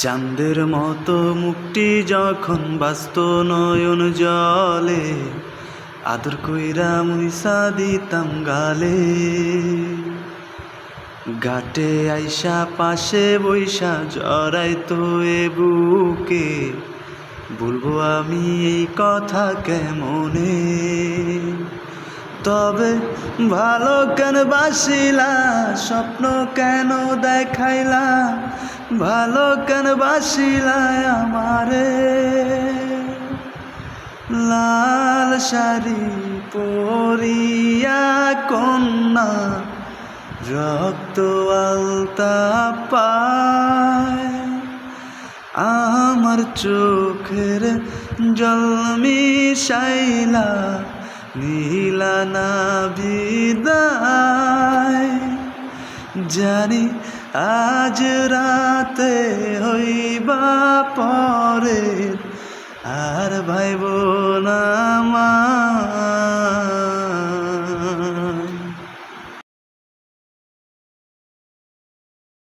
চাঁদের মতো মুখটি যখন বাস্ত নয়ন জলে, আদর কইরা মুইসা দিতাম গালে। ঘাটে আইসা পাশে বইসা জড়াইতো এ বুকে, বলবো আমি এই কথা কেমনে। তবে ভালো কেন বাসিলা, স্বপ্ন কেন দেখাইলা, ভালো কেন বাসিলা আমারে। লাল শাড়ি পরিয়া কন্যা, রক্ত আলতা পায়, আমার চোখের জল মিশাইলা নীলা না বিদায়। জানি আজ রাতে হইবা পরে, আর ভাইব না মা।